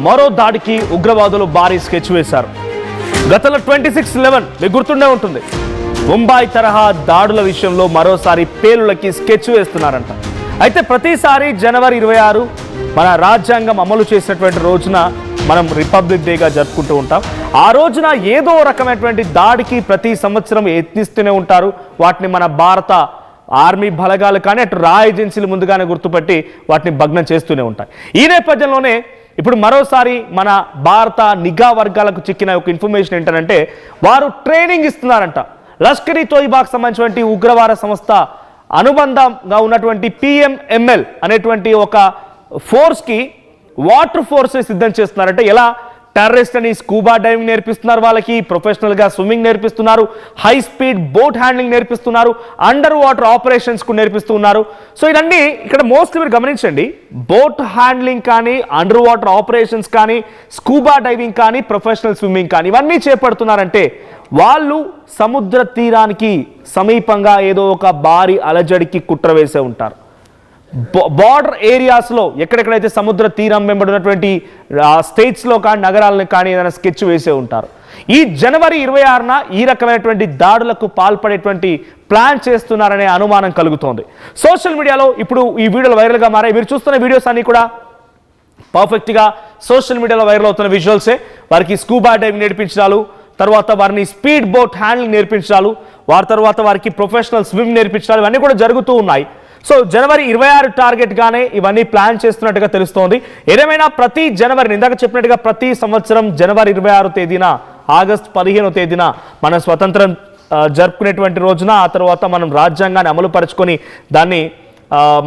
మరో దాడికి ఉగ్రవాదులు భారీ స్కెచ్ వేశారు. గతంలో 26/11 మీకు గుర్తుండే ఉంటుంది. ముంబై తరహా దాడుల విషయంలో మరోసారి పేలులకి స్కెచ్ వేస్తున్నారంట. అయితే ప్రతిసారి జనవరి 26 మన రాజ్యాంగం అమలు చేసినటువంటి రోజున మనం రిపబ్లిక్ డేగా జరుపుకుంటూ ఉంటాం. ఆ రోజున ఏదో రకమైనటువంటి దాడికి ప్రతి సంవత్సరం యత్నిస్తూనే ఉంటారు. వాటిని మన భారత ఆర్మీ బలగాలు కానీ అటు రా ఏజెన్సీలు ముందుగానే గుర్తుపట్టి వాటిని భగ్నం చేస్తూనే ఉంటాయి. ఈ నేపథ్యంలోనే ఇప్పుడు మరోసారి మన భారత నిఘా వర్గాలకు చిక్కిన ఒక ఇన్ఫర్మేషన్ ఏంటంటే వారు ట్రైనింగ్ ఇస్తున్నారంట. లష్కర్-ఇ తోయిబాకు సంబంధించినటువంటి ఉగ్రవాద సంస్థ అనుబంధంగా ఉన్నటువంటి PMML అనేటువంటి ఒక ఫోర్స్కి వాటర్ ఫోర్సెస్ సిద్ధం చేస్తున్నారంటే ఎలా టెర్రరిస్ట్ అని స్కూబా డైవింగ్ నేర్పిస్తున్నారు, వాళ్ళకి ప్రొఫెషనల్గా స్విమ్మింగ్ నేర్పిస్తున్నారు, హై స్పీడ్ బోట్ హ్యాండ్లింగ్ నేర్పిస్తున్నారు, అండర్ వాటర్ ఆపరేషన్స్ కు నేర్పిస్తున్నారు. సో ఇవన్నీ ఇక్కడ మోస్ట్లీ మీరు గమనించండి, బోట్ హ్యాండ్లింగ్ కానీ అండర్ వాటర్ ఆపరేషన్స్ కానీ స్కూబా డైవింగ్ కానీ ప్రొఫెషనల్ స్విమ్మింగ్ కానీ ఇవన్నీ చేపడుతున్నారంటే వాళ్ళు సముద్ర తీరానికి సమీపంగా ఏదో ఒక భారీ అలజడికి కుట్ర వేసే ఉంటారు. బార్డర్ ఏరియాస్లో ఎక్కడెక్కడైతే సముద్ర తీరం వెంబడినటువంటి స్టేట్స్లో కానీ నగరాలను కానీ ఏదైనా స్కెచ్ వేసే ఉంటారు. ఈ జనవరి 26న ఈ రకమైనటువంటి దాడులకు పాల్పడేటువంటి ప్లాన్ చేస్తున్నారనే అనుమానం కలుగుతోంది. సోషల్ మీడియాలో ఇప్పుడు ఈ వీడియోలు వైరల్గా మారాయి. మీరు చూస్తున్న వీడియోస్ అన్ని కూడా పర్ఫెక్ట్గా సోషల్ మీడియాలో వైరల్ అవుతున్న విజువల్సే. వారికి స్కూబా డైవింగ్ నేర్పించాలు, తర్వాత వారిని స్పీడ్ బోట్ హ్యాండ్లింగ్ నేర్పించాలు, వారి తర్వాత వారికి ప్రొఫెషనల్ స్విమ్ నేర్పించాలు, ఇవన్నీ కూడా జరుగుతూ ఉన్నాయి. సో జనవరి 26 టార్గెట్గానే ఇవన్నీ ప్లాన్ చేస్తున్నట్టుగా తెలుస్తోంది. ఏదేమైనా ప్రతి జనవరి ఇందాక చెప్పినట్టుగా ప్రతి సంవత్సరం జనవరి 26 తేదీన ఆగస్టు 15వ తేదీన మన స్వతంత్రం జరుపుకునేటువంటి రోజున, ఆ తర్వాత మనం రాజ్యాంగాన్ని అమలు పరుచుకొని దాన్ని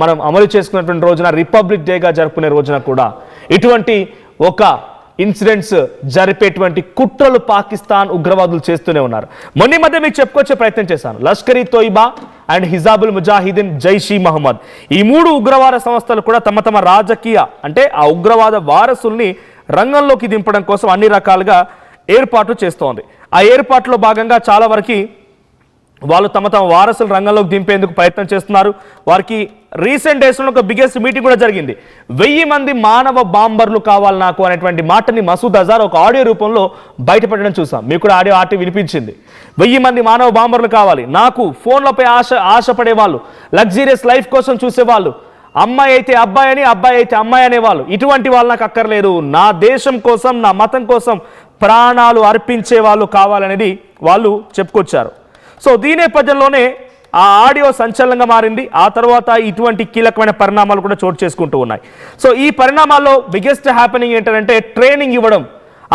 మనం అమలు చేసుకున్నటువంటి రోజున రిపబ్లిక్ డేగా జరుపుకునే రోజున కూడా ఇటువంటి ఒక ఇన్సిడెంట్స్ జరిపేటువంటి కుట్రలు పాకిస్తాన్ ఉగ్రవాదులు చేస్తూనే ఉన్నారు. మొన్న మధ్య మీకు చెప్పుకొచ్చే ప్రయత్నం చేశాను. లష్కర్-ఇ తోయిబా అండ్ హిజాబుల్ ముజాహిదీన్, జైష్-ఇ-మహమ్మద్ ఈ మూడు ఉగ్రవాద సంస్థలు కూడా తమ తమ రాజకీయ అంటే ఆ ఉగ్రవాద వారసుల్ని రంగంలోకి దింపడం కోసం అన్ని రకాలుగా ఏర్పాట్లు చేస్తోంది. ఆ ఏర్పాట్లో భాగంగా చాలా వరకు వాళ్ళు తమ తమ వారసులు రంగంలోకి దింపేందుకు ప్రయత్నం చేస్తున్నారు. వారికి రీసెంట్ డేస్లో ఒక బిగ్గెస్ట్ మీటింగ్ కూడా జరిగింది. 1000 మంది మానవ బాంబర్లు కావాలి నాకు అనేటువంటి మాటని మసూద్ అజార్ ఒక ఆడియో రూపంలో బయటపెట్టడం చూసాం. మీకు కూడా ఆడియో వినిపించింది. 1000 మంది మానవ బాంబర్లు కావాలి నాకు, ఫోన్లపై ఆశపడే వాళ్ళు, లగ్జరియస్ లైఫ్ కోసం చూసేవాళ్ళు, అమ్మాయి అయితే అబ్బాయి అని అబ్బాయి అయితే అమ్మాయి అనేవాళ్ళు, ఇటువంటి వాళ్ళు నాకు అక్కర్లేదు. నా దేశం కోసం నా మతం కోసం ప్రాణాలు అర్పించే వాళ్ళు కావాలనేది వాళ్ళు చెప్పుకొచ్చారు. సో దీని నేపథ్యంలోనే ఆ ఆడియో సంచలనంగా మారింది. ఆ తర్వాత ఇటువంటి కీలకమైన పరిణామాలు కూడా చోటు చేసుకుంటూ ఉన్నాయి. సో ఈ పరిణామాల్లో బిగ్గెస్ట్ హ్యాపెనింగ్ ఏంటంటే ట్రైనింగ్ ఇవ్వడం.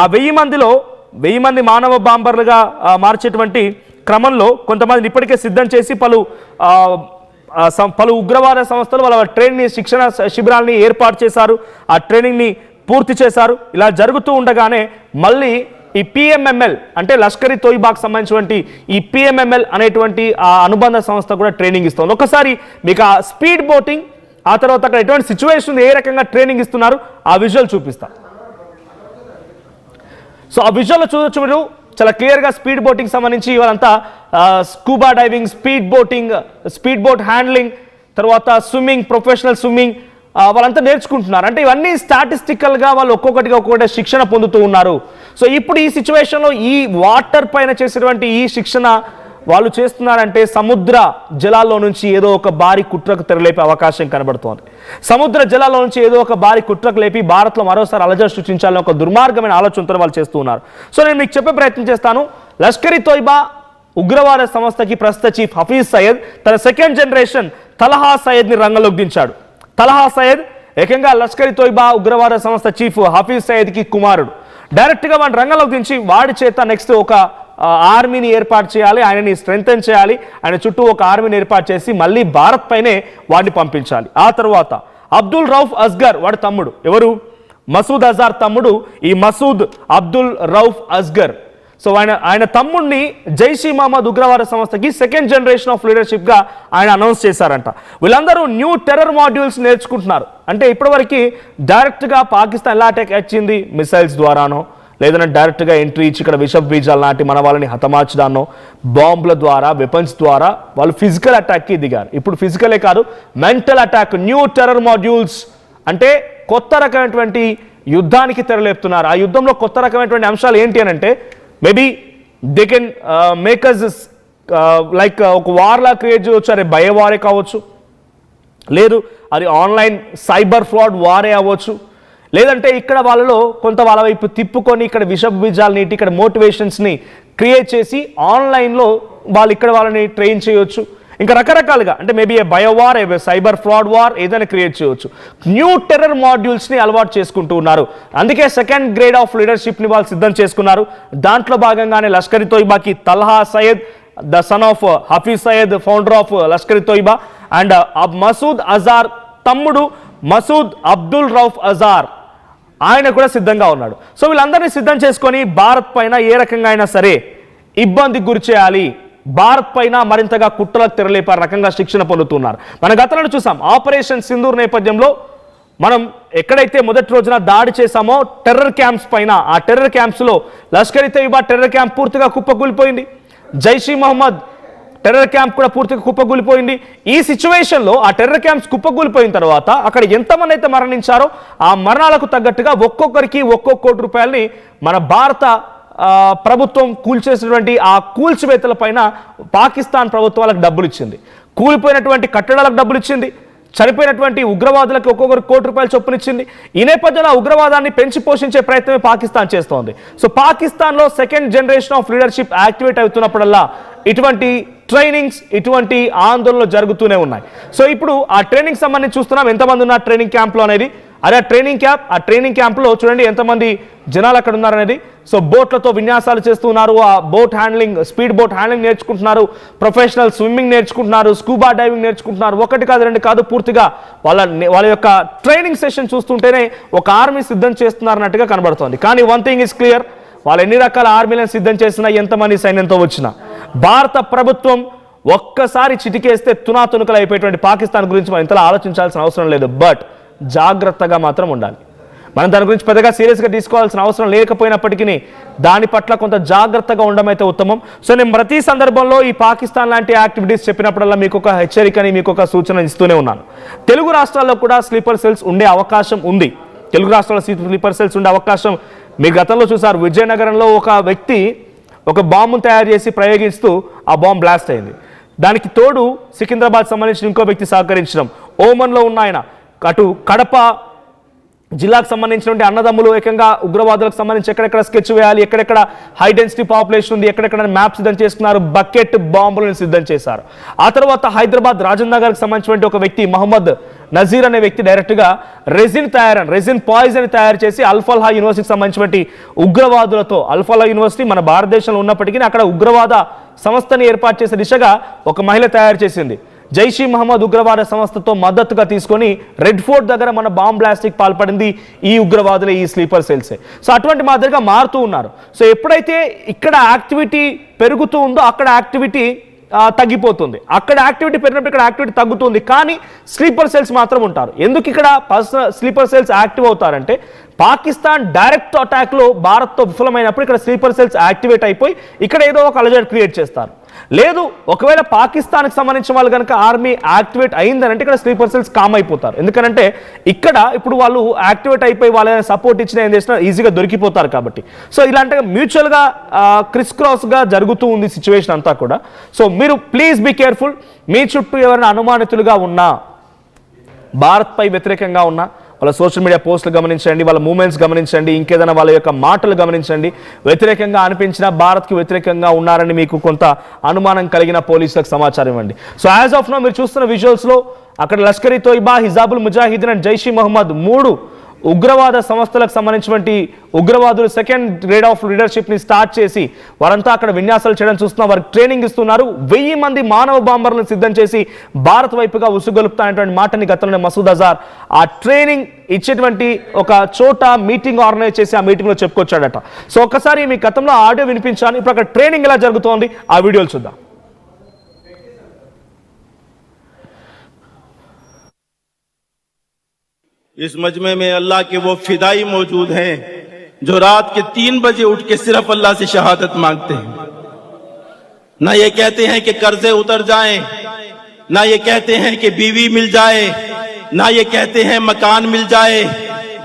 ఆ 1000 మంది మానవ బాంబర్లుగా మార్చేటువంటి క్రమంలో కొంతమందిని ఇప్పటికే సిద్ధం చేసి పలు ఉగ్రవాద సంస్థలు వాళ్ళ ట్రైనింగ్ శిక్షణ శిబిరాలని ఏర్పాటు చేశారు. ఆ ట్రైనింగ్ని పూర్తి చేశారు. ఇలా జరుగుతూ ఉండగానే మళ్ళీ ఈ PMML అంటే లష్కర్-ఇ తోయిబాకు సంబంధించినటువంటి ఈ PMML అనేటువంటి ఆ అనుబంధ సంస్థ కూడా ట్రైనింగ్ ఇస్తుంది. ఒకసారి మీకు ఆ స్పీడ్ బోటింగ్, ఆ తర్వాత అక్కడ ఎటువంటి సిచ్యువేషన్ ఏ రకంగా ట్రైనింగ్ ఇస్తున్నారు ఆ విజువల్ చూపిస్తా. సో ఆ విజువల్లో చూడొచ్చు మీరు చాలా క్లియర్గా స్పీడ్ బోటింగ్ సంబంధించి వాళ్ళంతా scuba diving, speed boat handling, తర్వాత స్విమ్మింగ్, ప్రొఫెషనల్ స్విమ్మింగ్ వాళ్ళంతా నేర్చుకుంటున్నారు. అంటే ఇవన్నీ స్టాటిస్టికల్గా వాళ్ళు ఒక్కొక్కటి శిక్షణ పొందుతూ ఉన్నారు. సో ఇప్పుడు ఈ సిచ్యువేషన్లో ఈ వాటర్ పైన చేసేటువంటి ఈ శిక్షణ వాళ్ళు చేస్తున్నారంటే సముద్ర జలాల్లో నుంచి ఏదో ఒక భారీ కుట్రకు తెరలేపే అవకాశం కనబడుతోంది. సముద్ర జలాల్లో నుంచి ఏదో ఒక భారీ కుట్రకు లేపి భారత్లో మరోసారి అలజడి సృష్టించాలని ఒక దుర్మార్గమైన ఆలోచనతో వాళ్ళు చేస్తూ ఉన్నారు. సో నేను మీకు చెప్పే ప్రయత్నం చేస్తాను. లష్కర్-ఇ తోయిబా ఉగ్రవాద సంస్థకి ప్రస్తుత చీఫ్ హఫీజ్ సయ్యద్ తన సెకండ్ జనరేషన్ తలహా సయ్యద్ని రంగంలోకి దించాడు. తలహా సయ్యద్ ఏకంగా లష్కర్-ఇ తోయిబా ఉగ్రవాద సంస్థ చీఫ్ హఫీజ్ సయ్యద్కి కుమారుడు. డైరెక్ట్గా వాడిని రంగంలోకి దించి వాడి చేత నెక్స్ట్ ఒక ఆర్మీని ఏర్పాటు చేయాలి, ఆయనని స్ట్రెంగ్తెన్ చేయాలి, ఆయన చుట్టూ ఒక ఆర్మీని ఏర్పాటు చేసి మళ్ళీ భారత్ పైనే వాడిని పంపించాలి. ఆ తర్వాత అబ్దుల్ రౌఫ్ అస్గర్ వాడి తమ్ముడు, ఎవరు మసూద్ అజార్ తమ్ముడు ఈ మసూద్ అబ్దుల్ రౌఫ్ అస్గర్. సో ఆయన తమ్ముడిని జైష్-ఇ-మహమ్మద్ ఉగ్రవాద సంస్థకి సెకండ్ జనరేషన్ ఆఫ్ లీడర్షిప్గా ఆయన అనౌన్స్ చేశారంట. వీళ్ళందరూ న్యూ టెర్రర్ మాడ్యూల్స్ నేర్చుకుంటున్నారు. అంటే ఇప్పటివరకు డైరెక్ట్గా పాకిస్తాన్ ఎలా అటాక్ వచ్చింది, మిసైల్స్ ద్వారానో లేదంటే డైరెక్ట్గా ఎంట్రీ ఇచ్చి ఇక్కడ విష బీజాలు నాటి మన వాళ్ళని హతమార్చడానో, బాంబుల ద్వారా, వెపన్స్ ద్వారా వాళ్ళు ఫిజికల్ అటాక్కి దిగారు. ఇప్పుడు ఫిజికలే కాదు, mental attack, new terror modules అంటే కొత్త రకమైనటువంటి యుద్ధానికి తెరలేపుతున్నారు. ఆ యుద్ధంలో కొత్త రకమైనటువంటి అంశాలు ఏంటి అని అంటే maybe they can make us like ఒక వార్లా క్రియేట్ చేయవచ్చు, అరే భయవారే కావచ్చు, లేదు అది ఆన్లైన్ సైబర్ ఫ్రాడ్ వారే అవ్వచ్చు, లేదంటే ఇక్కడ వాళ్ళలో కొంత వాళ్ళ వైపు తిప్పుకొని ఇక్కడ విషబీజాలు నీటి ఇక్కడ మోటివేషన్స్ని క్రియేట్ చేసి ఆన్లైన్లో వాళ్ళు ఇక్కడ వాళ్ళని ట్రైన్ చేయొచ్చు. ఇంకా రకరకాలుగా అంటే మేబీ ఏ బయోవార్, ఏ సైబర్ ఫ్రాడ్ వార్ ఏదైనా క్రియేట్ చేయవచ్చు. న్యూ టెర్రర్ మాడ్యూల్స్ని అలవాటు చేసుకుంటూ ఉన్నారు. అందుకే సెకండ్ గ్రేడ్ ఆఫ్ లీడర్షిప్ని వాళ్ళు సిద్ధం చేసుకున్నారు. దాంట్లో భాగంగానే లష్కర్ ఇ తోయిబాకి Talha Saeed, the son of Hafiz Saeed, founder of Lashkar e Taiba, and Masood Azhar తమ్ముడు మసూద్ అబ్దుల్ రౌఫ్ అజార్ ఆయన కూడా సిద్ధంగా ఉన్నాడు. సో వీళ్ళందరినీ సిద్ధం చేసుకొని భారత్ పైన ఏ రకంగా అయినా సరే ఇబ్బందికి గురి చేయాలి, భారత్ పైన మరింతగా కుట్రలకు తెరలేపే రకంగా శిక్షణ పొందుతున్నారు. మన గతంలో చూసాం ఆపరేషన్ సింధూర్ నేపథ్యంలో మనం ఎక్కడైతే మొదటి రోజున దాడి చేశామో టెర్రర్ క్యాంప్స్ పైన, ఆ terror క్యాంప్స్లో Lashkar e Taiba terror camp పూర్తిగా కుప్పకూలిపోయింది, జైష్ ఈ మహమ్మద్ టెర్రర్ క్యాంప్ కూడా పూర్తిగా కుప్పకూలిపోయింది. ఈ సిచ్యువేషన్లో ఆ టెర్రర్ క్యాంప్స్ కుప్పకూలిపోయిన తర్వాత అక్కడ ఎంతమంది అయితే మరణించారో ఆ మరణాలకు తగ్గట్టుగా ఒక్కొక్కరికి ఒక్కొక్క కోటి రూపాయలని మన భారత ప్రభుత్వం కూల్చేసినటువంటి ఆ కూల్చివేతల పైన పాకిస్తాన్ ప్రభుత్వం వాళ్ళకి డబ్బులు ఇచ్చింది, కూలిపోయినటువంటి కట్టడాలకు డబ్బులు ఇచ్చింది, చనిపోయినటువంటి ఉగ్రవాదులకు ఒక్కొక్కరు కోటి రూపాయలు చొప్పునిచ్చింది. ఈ నేపథ్యంలో ఉగ్రవాదాన్ని పెంచి పోషించే ప్రయత్నమే పాకిస్తాన్ చేస్తోంది. సో పాకిస్తాన్లో second generation of leadership activate అవుతున్నప్పుడల్లా ఇటువంటి ట్రైనింగ్స్, ఇటువంటి ఆందోళనలు జరుగుతూనే ఉన్నాయి. సో ఇప్పుడు ఆ ట్రైనింగ్ సంబంధించి చూస్తున్నాం ఎంతమంది ఉన్నారు ట్రైనింగ్ క్యాంప్లో అనేది. అదే ఆ ట్రైనింగ్ క్యాంప్లో చూడండి ఎంతమంది జనాలు అక్కడ ఉన్నారనేది. సో బోట్లతో విన్యాసాలు చేస్తున్నారు, ఆ boat handling, speed boat handling నేర్చుకుంటున్నారు, ప్రొఫెషనల్ స్విమ్మింగ్ నేర్చుకుంటున్నారు, స్కూబా డైవింగ్ నేర్చుకుంటున్నారు. ఒకటి కాదు రెండు కాదు, పూర్తిగా వాళ్ళ యొక్క ట్రైనింగ్ సెషన్ చూస్తుంటేనే ఒక ఆర్మీ సిద్ధం చేస్తున్నారన్నట్టుగా కనబడుతోంది. కానీ వన్ థింగ్ ఇస్ క్లియర్, వాళ్ళు ఎన్ని రకాల ఆర్మీలను సిద్ధం చేసినా, ఎంతమంది సైన్యంతో వచ్చినా భారత ప్రభుత్వం ఒక్కసారి చిటికేస్తే తునాతునుకలు అయిపోయేటువంటి పాకిస్తాన్ గురించి మనం ఇంతలా ఆలోచించాల్సిన అవసరం లేదు. బట్ జాగ్రత్తగా మాత్రం ఉండాలి. మనం దాని గురించి పెద్దగా సీరియస్గా తీసుకోవాల్సిన అవసరం లేకపోయినప్పటికీ దాని పట్ల కొంత జాగ్రత్తగా ఉండడం అయితే ఉత్తమం. సో నేను ప్రతి సందర్భంలో ఈ పాకిస్తాన్ లాంటి యాక్టివిటీస్ చెప్పినప్పుడల్లా మీకు ఒక హెచ్చరికని, మీకు ఒక సూచన ఇస్తూనే ఉన్నాను. తెలుగు రాష్ట్రాల్లో కూడా స్లీపర్ సెల్స్ ఉండే అవకాశం ఉంది. తెలుగు రాష్ట్రాల్లో స్లీపర్ సెల్స్ ఉండే అవకాశం మీ గతంలో చూసారు. విజయనగరంలో ఒక వ్యక్తి ఒక బాంబును తయారు చేసి ప్రయోగిస్తూ ఆ బాంబు బ్లాస్ట్ అయింది. దానికి తోడు సికింద్రాబాద్ సంబంధించిన ఇంకో వ్యక్తి సహకరించడం, ఓమన్లో ఉన్న ఆయన, అటు కడప జిల్లాకు సంబంధించినటువంటి అన్నదమ్ములు ఏకంగా ఉగ్రవాదులకు సంబంధించి ఎక్కడెక్కడ స్కెచ్ వేయాలి, ఎక్కడెక్కడ హై డెన్సిటీ పాపులేషన్ ఉంది, ఎక్కడెక్కడ మ్యాప్ సిద్ధం చేసుకున్నారు, బకెట్ బాంబులను సిద్ధం చేశారు. ఆ తర్వాత హైదరాబాద్ రాజేంద్ర నగర్కి సంబంధించినటువంటి ఒక వ్యక్తి మహమ్మద్ నజీర్ అనే వ్యక్తి డైరెక్ట్గా రెజిన్ పాయిజన్ తయారు చేసి అల్ఫల్హా యూనివర్సిటీకి సంబంధించినటువంటి ఉగ్రవాదులతో, అల్ఫల్హా యూనివర్సిటీ మన భారతదేశంలో ఉన్నప్పటికీ అక్కడ ఉగ్రవాద సంస్థని ఏర్పాటు చేసే దిశగా ఒక మహిళ తయారు చేసింది. జైష్ ఈ మహమ్మద్ ఉగ్రవాద సంస్థతో మద్దతుగా తీసుకొని రెడ్ ఫోర్ట్ దగ్గర మన బాంబ్ బ్లాస్ట్కి పాల్పడింది ఈ ఉగ్రవాదులే, ఈ స్లీపర్ సెల్సే. సో అటువంటి మాదిరిగా మారుతూ ఉన్నారు. సో ఎప్పుడైతే ఇక్కడ యాక్టివిటీ పెరుగుతూ ఉందో అక్కడ యాక్టివిటీ తగ్గిపోతుంది, అక్కడ యాక్టివిటీ పెరిగినప్పుడు ఇక్కడ యాక్టివిటీ తగ్గుతుంది. కానీ స్లీపర్ సెల్స్ మాత్రం ఉంటారు. ఎందుకు ఇక్కడ స్లీపర్ సెల్స్ యాక్టివ్ అవుతారంటే పాకిస్తాన్ డైరెక్ట్ అటాక్లో భారత్తో విఫలమైనప్పుడు ఇక్కడ స్లీపర్ సెల్స్ యాక్టివేట్ అయిపోయి ఇక్కడ ఏదో ఒక అలజడి క్రియేట్ చేస్తారు. లేదు ఒకవేళ పాకిస్తాన్కి సంబంధించిన వాళ్ళు కనుక ఆర్మీ యాక్టివేట్ అయిందనంటే ఇక్కడ స్లీపర్ సెల్స్ కామ్ అయిపోతారు. ఎందుకంటే ఇక్కడ ఇప్పుడు వాళ్ళు యాక్టివేట్ అయిపోయి వాళ్ళని సపోర్ట్ ఇచ్చిన ఏం చేసినా ఈజీగా దొరికిపోతారు కాబట్టి. సో ఇలాంటిగా మ్యూచువల్గా క్రిస్ క్రాస్గా జరుగుతూ ఉంది సిచ్యువేషన్ అంతా కూడా. సో మీరు ప్లీజ్ బీ కేర్ఫుల్. మీ చుట్టూ ఎవరైనా అనుమానితులుగా ఉన్నా, భారత్పై వ్యతిరేకంగా ఉన్నా వాళ్ళ సోషల్ మీడియా పోస్టులు గమనించండి, వాళ్ళ మూమెంట్స్ గమనించండి, ఇంకేదైనా వాళ్ళ యొక్క మాటలు గమనించండి. వ్యతిరేకంగా అనిపించిన, భారత్కి వ్యతిరేకంగా ఉన్నారని మీకు కొంత అనుమానం కలిగిన పోలీసులకు సమాచారం ఇవ్వండి. సో యాజ్ ఆఫ్ నో మీరు చూస్తున్న విజువల్స్లో అక్కడ లష్కర్ ఇ తోయిబా, హిజాబుల్ ముజాహిదీన్ అండ్ జైష్ ఈ మహమ్మద్ 3 ఉగ్రవాద సంస్థలకు సంబంధించినటువంటి ఉగ్రవాదులు సెకండ్ గ్రేడ్ ఆఫ్ లీడర్షిప్ని స్టార్ట్ చేసి వారంతా అక్కడ విన్యాసాలు చేయడం చూస్తున్నాం. వారికి ట్రైనింగ్ ఇస్తున్నారు. 1000 మంది మానవ బాంబర్లను సిద్ధం చేసి భారత్ వైపుగా ఉసుగొలుపుతానటువంటి మాటని గతంలో మసూద్ అజార్ ఆ ట్రైనింగ్ ఇచ్చేటువంటి ఒక చోట మీటింగ్ ఆర్గనైజ్ చేసి ఆ మీటింగ్లో చెప్పుకొచ్చాడట. సో ఒక్కసారి మీ గతంలో ఆడియో వినిపించాను. ఇప్పుడు అక్కడ ట్రైనింగ్ ఎలా జరుగుతోంది ఆ వీడియోలు చూద్దాం. इस मजमे में अल्लाह के वो फिदाई मौजूद हैं जो रात के 3 बजे उठ के सिर्फ अल्लाह से शहादत मांगते हैं. ना ये कहते हैं कि कर्जे उतर जाएं, ना ये कहते हैं कि बीवी मिल जाए, ना ये कहते हैं मकान मिल जाए,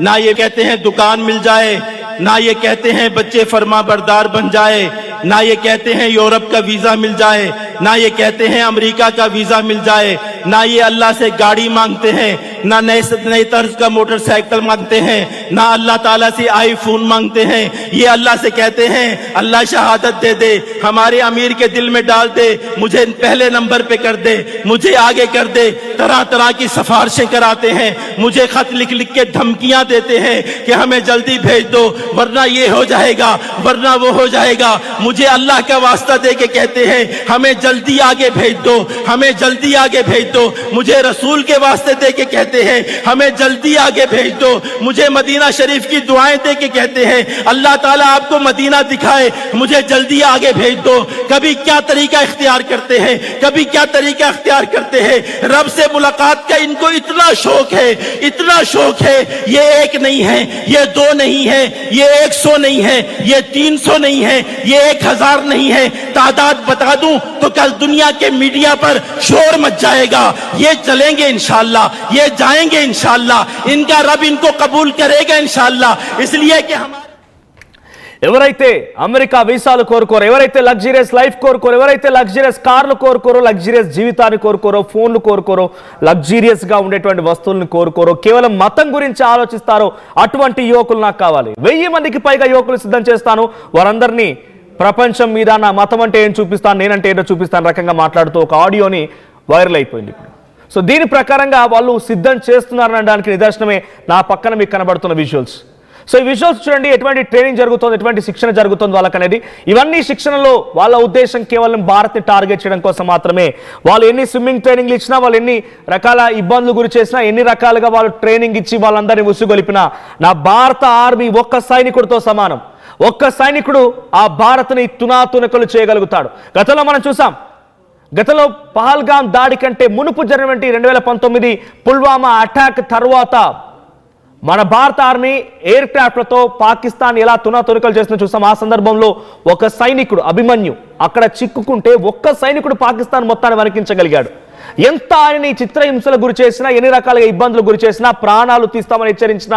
ना ये कहते हैं दुकान मिल जाए, ना ये कहते हैं बच्चे फर्मा बरदार बन जाए, ना ये कहते हैं यूरोप का वीजा मिल जाए, ना ये कहते हैं अमेरिका का वीजा मिल जाए, ना ये अल्लाह से गाड़ी मांगते हैं, ना नए तर्ज का मोटरसाइकिल मांगते हैं, ना अल्लाह ताला से आईफोन मांगते हैं। ये अल्लाह से कहते हैं अल्लाह शहादत दे दे, हमारे अमीर के दिल में डाल दे, मुझे पहले नंबर पे कर दे, मुझे आगे कर दे। तरह तरह की सिफारिशें कराते हैं, मुझे खत लिख लिख के धमकियां देते हैं कि हमें जल्दी भेज दो वरना ये हो जाएगा, वरना वो हो जाएगा। मुझे अल्लाह का वास्ता दे के कहते हैं हमें जल्दी आगे भेज दो, हमें जल्दी आगे भेज दो। मुझे रसूल के वास्ते दे के कहते हैं हमें जल्दी आगे भेज दो। मुझे मदीना शरीफ की दुआएं दे के कहते हैं अल्लाह ताला आपको मदीना दिखाए, मुझे जल्दी आगे भेज दो। कभी क्या तरीका इख्तियार करते हैं, कभी क्या तरीका इख्तियार करते हैं। रब से मुलाकात का इनको इतना शौक है, इतना शौक है। ये एक नहीं है, ये दो नहीं है, ये 100 नहीं है, ये 300 नहीं है, ये 1000 नहीं है। तादाद बता दूं तो कल दुनिया के मीडिया पर शोर मच जाएगा। ये चलेंगे इंशाअल्लाह, ये जाएंगे इंशाअल्लाह, इनका रब इनको कबूल करेगा इंशाअल्लाह। इसलिए कि हम ఎవరైతే అమెరికా వీసాలు కోరుకోరో, ఎవరైతే లగ్జరియస్ లైఫ్ కోరుకోరో, ఎవరైతే లగ్జరియస్ కార్లు కోరుకోరో, లగ్జరియస్ జీవితాన్ని కోరుకోరో, ఫోన్లు కోరుకోరో, లగ్జరియస్ గా ఉండేటువంటి వస్తువులను కోరుకోరో, కేవలం మతం గురించి ఆలోచిస్తారో అటువంటి యువకులు నాకు కావాలి. 1000 మందికి పైగా యువకులు సిద్ధం చేస్తాను, వారందరినీ ప్రపంచం మీద నా మతం అంటే ఏం చూపిస్తాను, నేనంటే ఏంటో చూపిస్తాను రకంగా మాట్లాడుతూ ఒక ఆడియోని వైరల్ అయిపోయింది ఇప్పుడు. సో దీని ప్రకారంగా వాళ్ళు సిద్ధం చేస్తున్నారనడానికి నిదర్శనమే నా పక్కన మీకు కనబడుతున్న విజువల్స్. సో ఈ విజువల్స్ చూడండి, ఎటువంటి ట్రైనింగ్ జరుగుతుంది, ఎటువంటి శిక్షణ జరుగుతుంది వాళ్ళకనేది. ఇవన్నీ శిక్షణలో వాళ్ళ ఉద్దేశం కేవలం భారత్ని టార్గెట్ చేయడం కోసం మాత్రమే. వాళ్ళు ఎన్ని స్విమ్మింగ్ ట్రైనింగ్లు ఇచ్చినా, వాళ్ళు ఎన్ని రకాల ఇబ్బందులు గురి చేసినా, ఎన్ని రకాలుగా వాళ్ళు ట్రైనింగ్ ఇచ్చి వాళ్ళందరినీ ఉసుగొలిపినా, నా భారత ఆర్మీ ఒక్క సైనికుడితో సమానం. ఒక్క సైనికుడు ఆ భారత్ని తునాతునకలు చేయగలుగుతాడు. గతంలో మనం చూసాం, గతంలో పహల్గాం దాడి కంటే మునుపు జరిగినటువంటి 2019 పుల్వామా అటాక్ తర్వాత మన భారత ఆర్మీ ఎయిర్ క్రాఫ్ట్లతో పాకిస్తాన్ ఎలా తునాతునకలు చేస్తుందో చూసాం. ఆ సందర్భంలో ఒక సైనికుడు అభిమన్యు అక్కడ చిక్కుకుంటే ఒక్క సైనికుడు పాకిస్తాన్ మొత్తాన్ని వణికించగలిగాడు. ఎంత ఆయనని చిత్రహింసలకు గురి చేసినా, ఎన్ని రకాలుగా ఇబ్బందులు గురి చేసినా, ప్రాణాలు తీస్తామని హెచ్చరించిన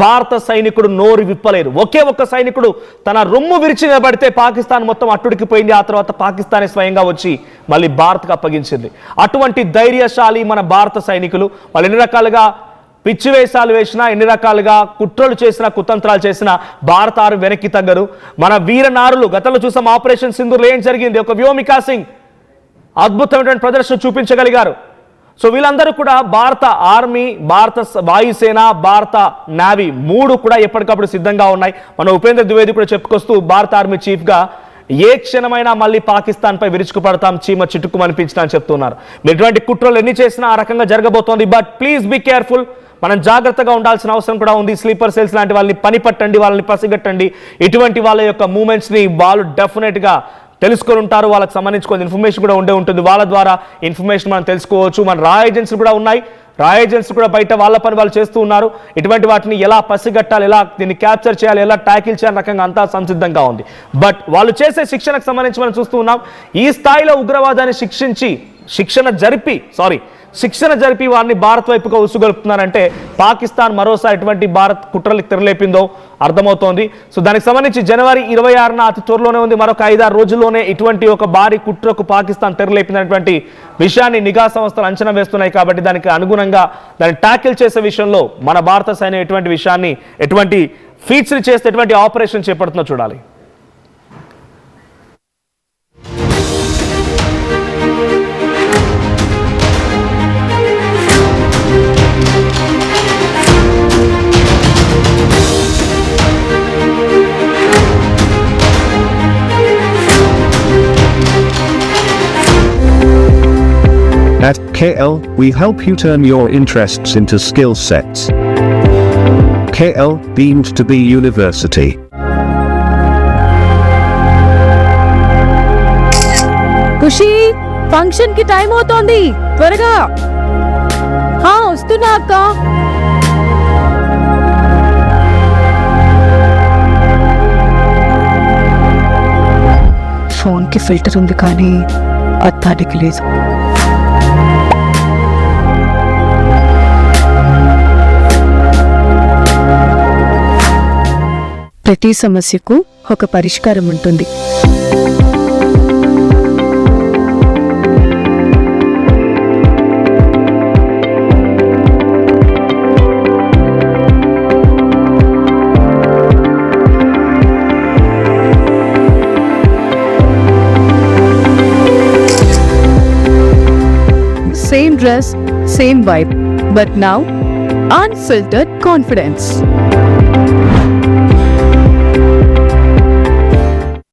భారత సైనికుడు నోరు విప్పలేదు. ఒకే ఒక్క సైనికుడు తన రొమ్ము విరిచి నిలబడితే పాకిస్తాన్ మొత్తం అట్టుడికిపోయింది. ఆ తర్వాత పాకిస్తానే స్వయంగా వచ్చి మళ్ళీ భారత్కు అప్పగించింది. అటువంటి ధైర్యశాలి మన భారత సైనికులు. వాళ్ళు ఎన్ని రకాలుగా పిచ్చి వేషాలు వేసినా, ఎన్ని రకాలుగా కుట్రలు చేసినా, కుతంత్రాలు చేసినా భారత ఆర్మీ వెనక్కి తగ్గరు. మన వీరనారులు గతంలో చూసాం ఆపరేషన్ సింధూర్లో ఏం జరిగింది. ఒక వ్యోమికా సింగ్ అద్భుతమైనటువంటి ప్రదర్శన చూపించగలిగారు. సో వీళ్ళందరూ కూడా భారత ఆర్మీ, భారత వాయుసేన, భారత నేవీ 3 కూడా ఎప్పటికప్పుడు సిద్ధంగా ఉన్నాయి. మన ఉపేంద్ర ద్వివేది కూడా చెప్పుకొస్తూ భారత ఆర్మీ చీఫ్గా ఏ క్షణమైనా మళ్ళీ పాకిస్తాన్ పై విరుచుకుపడతాం, చీమ చిట్టుకు అనిపించిన అని చెప్తున్నారు. మీరు ఇటువంటి కుట్రలు ఎన్ని చేసినా ఆ రకంగా జరగబోతోంది. But please be careful. మనం జాగ్రత్తగా ఉండాల్సిన అవసరం కూడా ఉంది. స్లీపర్ సెల్స్ లాంటి వాళ్ళని పని పట్టండి, వాళ్ళని పసిగట్టండి. ఇటువంటి వాళ్ళ యొక్క మూమెంట్స్ని వాళ్ళు డెఫినెట్గా తెలుసుకొని ఉంటారు. వాళ్ళకి సంబంధించి కొంత ఇన్ఫర్మేషన్ కూడా ఉంటుంది. వాళ్ళ ద్వారా ఇన్ఫర్మేషన్ మనం తెలుసుకోవచ్చు. మన రా ఏజెన్సీలు కూడా ఉన్నాయి, రా ఏజెన్సీ కూడా బయట వాళ్ళ పని వాళ్ళు చేస్తూ ఉన్నారు. ఇటువంటి వాటిని ఎలా పసిగట్టాలి, ఎలా దీన్ని క్యాప్చర్ చేయాలి, ఎలా ట్యాకిల్ చేయాలి రకంగా అంతా సంసిద్ధంగా ఉంది. బట్ వాళ్ళు చేసే శిక్షణకు సంబంధించి మనం చూస్తూ ఉన్నాం. ఈ స్థాయిలో ఉగ్రవాదాన్ని శిక్షణ జరిపి వారిని భారత్ వైపుగా ఉసుగొలుపుతున్నారంటే పాకిస్తాన్ మరోసారి ఎటువంటి భారత్ కుట్రలకు తెరలేపిందో అర్థమవుతోంది. సో దానికి సంబంధించి జనవరి 26న అతి త్వరలోనే ఉంది, మరొక 5-6 రోజుల్లోనే ఇటువంటి ఒక భారీ కుట్రకు పాకిస్తాన్ తెరలేపినటువంటి విషయాన్ని నిఘా సంస్థలు అంచనా వేస్తున్నాయి. కాబట్టి దానికి అనుగుణంగా దాన్ని ట్యాకిల్ చేసే విషయంలో మన భారత సైన్యం ఎటువంటి విషయాన్ని, ఎటువంటి ఫీట్స్ని చేస్తే, ఎటువంటి ఆపరేషన్ చేపడుతుందో చూడాలి. At KL, we help you turn your interests into skill sets. KL, deemed to be university. Khushi, function కి టైం అవుతోంది, త్వరగా. వస్తున్నా అక్క. ఫోన్ కి ఫిల్టర్ ఉంది కానీ అద్దానికి లేదు. ప్రతి సమస్యకు ఒక పరిష్కారం ఉంటుంది. Same dress, same vibe, but now unfiltered confidence.